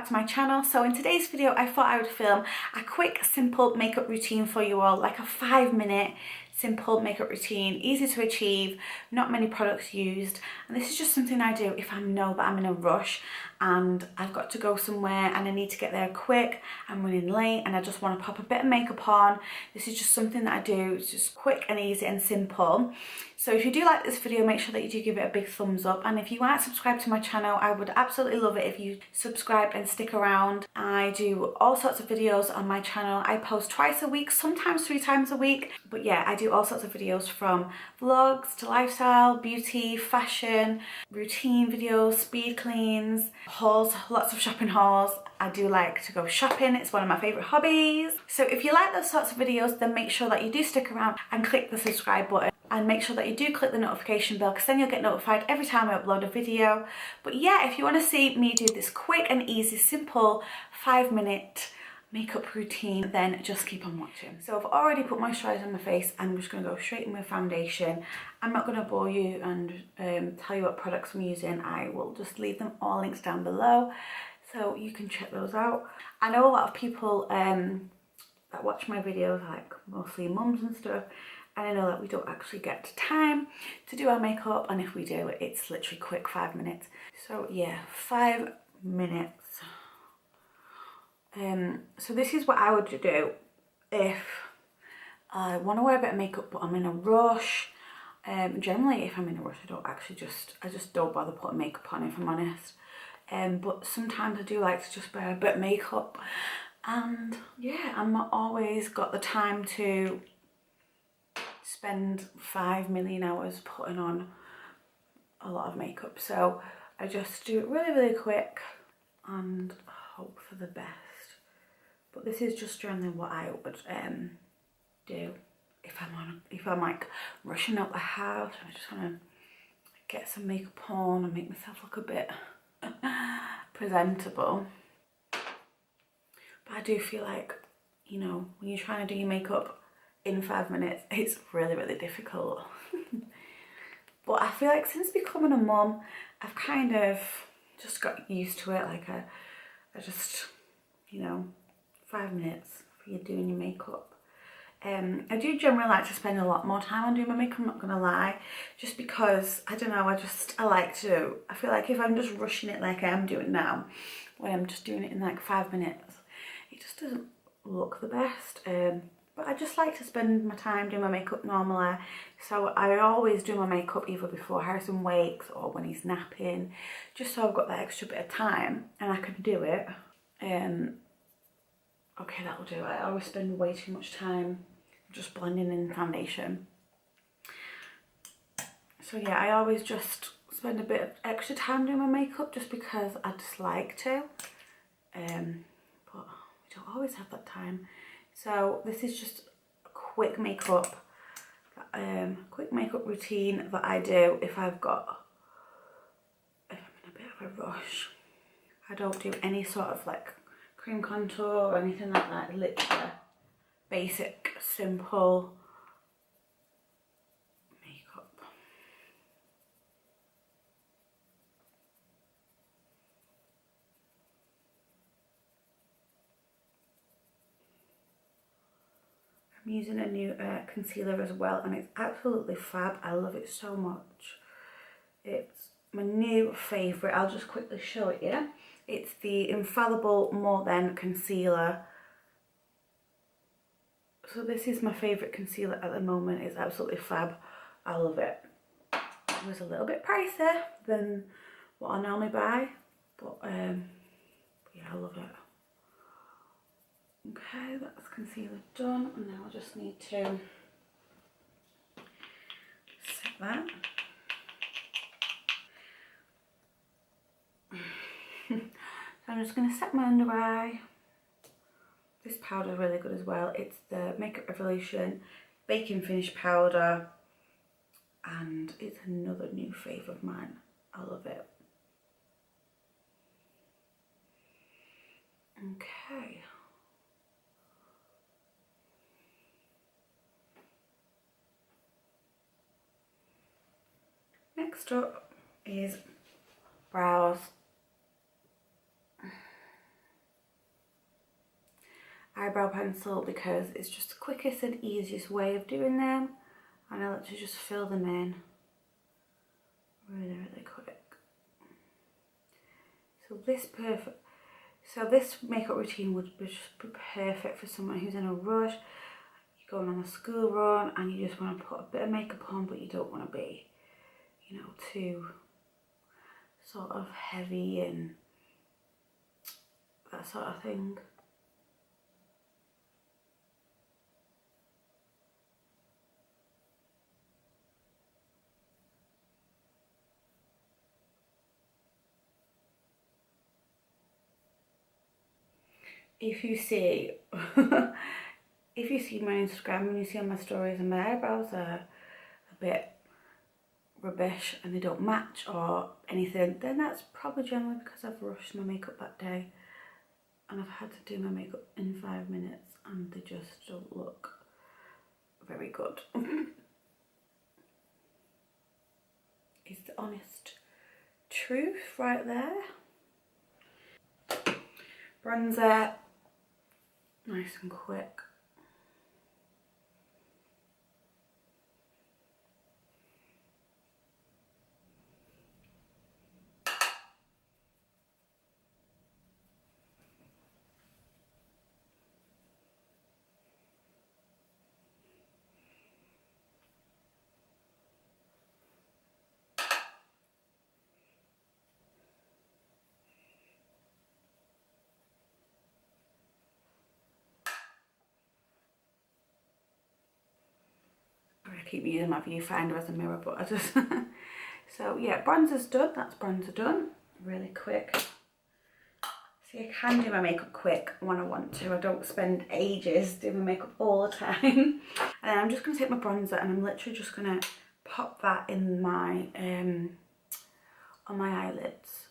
back to my channel. So in today's video I thought I would film a quick simple makeup routine for you all, like a 5-minute simple makeup routine, easy to achieve, not many products used, and this is just something I do if I know that I'm in a rush and I've got to go somewhere and I need to get there quick, I'm running late and I just want to pop a bit of makeup on. This is just something that I do. It's just quick and easy and simple. So if you do like this video, make sure that you do give it a big thumbs up, and if you aren't subscribed to my channel, I would absolutely love it if you subscribe and stick around. I do all sorts of videos on my channel. I post twice a week, sometimes 3 times a week, but yeah, I do all sorts of videos from vlogs to lifestyle, beauty, fashion, routine videos, speed cleans, hauls, lots of shopping hauls. I do like to go shopping, it's one of my favourite hobbies. So if you like those sorts of videos, then make sure that you do stick around and click the subscribe button, and make sure that you do click the notification bell, because then you'll get notified every time I upload a video. But yeah, if you want to see me do this quick and easy, simple 5-minute makeup routine, then just keep on watching. So I've already put moisturiser on my face, and I'm just going to go straight in with foundation. I'm not going to bore you and tell you what products I'm using. I will just leave them all links down below so you can check those out. I know a lot of people that watch my videos, like mostly mums and stuff, and I know that we don't actually get time to do our makeup, and if we do, it's literally quick 5 minutes. So yeah, 5 minutes. So this is what I would do if I want to wear a bit of makeup but I'm in a rush. Generally if I'm in a rush, I just don't bother putting makeup on, if I'm honest. But sometimes I do like to just wear a bit of makeup, and yeah, I'm not always got the time to spend 5 million hours putting on a lot of makeup. So I just do it really quick and hope for the best. But this is just generally what I would do if I'm like rushing out the house and I just want to get some makeup on and make myself look a bit presentable. But I do feel like, you know, when you're trying to do your makeup in 5 minutes, it's really difficult. But I feel like since becoming a mum, I've kind of just got used to it. Like I just, you know, 5 minutes for you doing your makeup. I do generally like to spend a lot more time on doing my makeup, I'm not gonna lie, just because, I don't know, I feel like if I'm just rushing it like I am doing now, when I'm just doing it in like 5 minutes, it just doesn't look the best. But I just like to spend my time doing my makeup normally. So I always do my makeup either before Harrison wakes or when he's napping, just so I've got that extra bit of time and I can do it. Okay, that'll do. I always spend way too much time just blending in foundation. So yeah, I always just spend a bit of extra time doing my makeup just because I just like to. But we don't always have that time. So this is just a quick makeup routine that I do if I'm in a bit of a rush. I don't do any sort of like cream contour or anything like that. Literally basic, simple makeup. I'm using a new concealer as well, and it's absolutely fab. I love it so much. It's my new favourite. I'll just quickly show it you. It's the Infallible More Than Concealer. So this is my favourite concealer at the moment. It's absolutely fab. I love it. It was a little bit pricier than what I normally buy, but yeah, I love it. Okay, that's concealer done, and now I just need to set that. So I'm just going to set my under eye. This powder is really good as well. It's the Makeup Revolution Baking Finish Powder, and it's another new favourite of mine. I love it. Okay. Next up is brows. eyebrow pencil because it's just the quickest and easiest way of doing them, and I like to just fill them in really quick. So this makeup routine would just be perfect for someone who's in a rush. You're going on a school run and you just want to put a bit of makeup on, but you don't want to be, you know, too sort of heavy and that sort of thing. If you see if you see my Instagram and you see on my stories and my eyebrows are a bit rubbish and they don't match or anything, then that's probably generally because I've rushed my makeup that day and I've had to do my makeup in 5 minutes and they just don't look very good. Is the honest truth right there. Bronzer, nice and quick. I keep using my viewfinder as a mirror, but I just so yeah, bronzer's done. That's bronzer done. Really quick. See, I can do my makeup quick when I want to. I don't spend ages doing my makeup all the time. And then I'm just going to take my bronzer and I'm literally just going to pop that in my on my eyelids.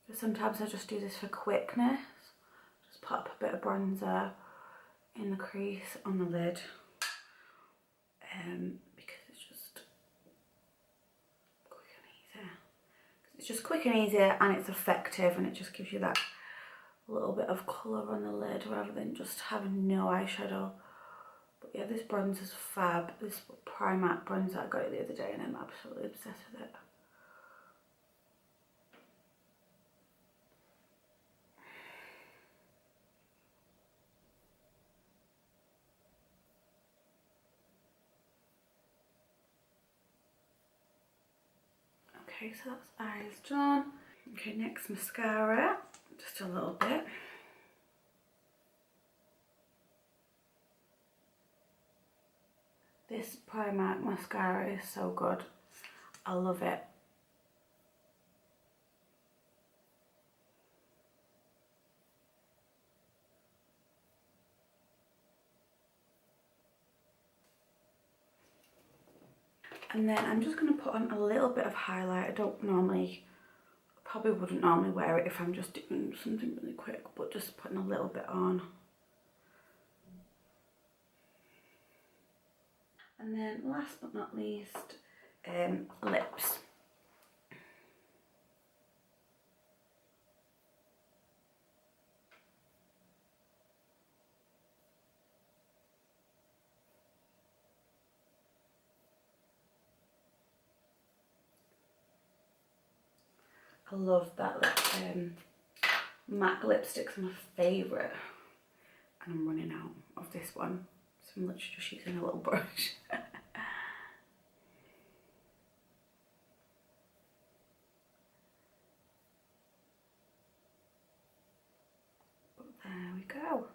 So sometimes I just do this for quickness. Just pop a bit of bronzer in the crease on the lid. Because it's just quick and easy. It's just quick and easy and it's effective and it just gives you that little bit of colour on the lid rather than just having no eyeshadow. But yeah, this bronzer's fab. This Primark bronzer, I got it the other day and I'm absolutely obsessed with it. Okay, so that's eyes done. Okay, next mascara, just a little bit. This Primark mascara is so good. I love it. And then I'm just going to put on a little bit of highlight. I don't normally, probably wouldn't normally wear it if I'm just doing something really quick, but just putting a little bit on. And then last but not least, lips. I love that MAC lipstick's my favourite. And I'm running out of this one, so I'm literally just using a little brush. But there we go.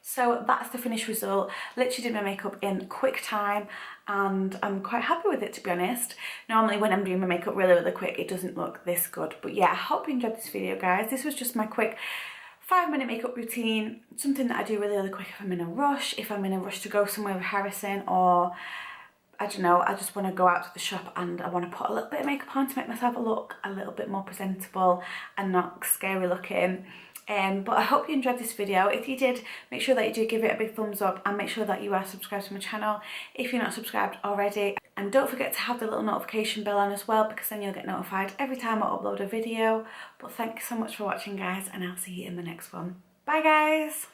So that's the finished result. Literally did my makeup in quick time and I'm quite happy with it, to be honest. Normally when I'm doing my makeup really quick, it doesn't look this good. But yeah, I hope you enjoyed this video, guys. This was just my quick 5-minute makeup routine, something that I do really quick if I'm in a rush, if I'm in a rush to go somewhere with Harrison, or I don't know, I just want to go out to the shop and I want to put a little bit of makeup on to make myself look a little bit more presentable and not scary looking. But I hope you enjoyed this video. If you did, make sure that you do give it a big thumbs up and make sure that you are subscribed to my channel if you're not subscribed already. And don't forget to have the little notification bell on as well, because then you'll get notified every time I upload a video. But thank you so much for watching, guys, and I'll see you in the next one. Bye, guys!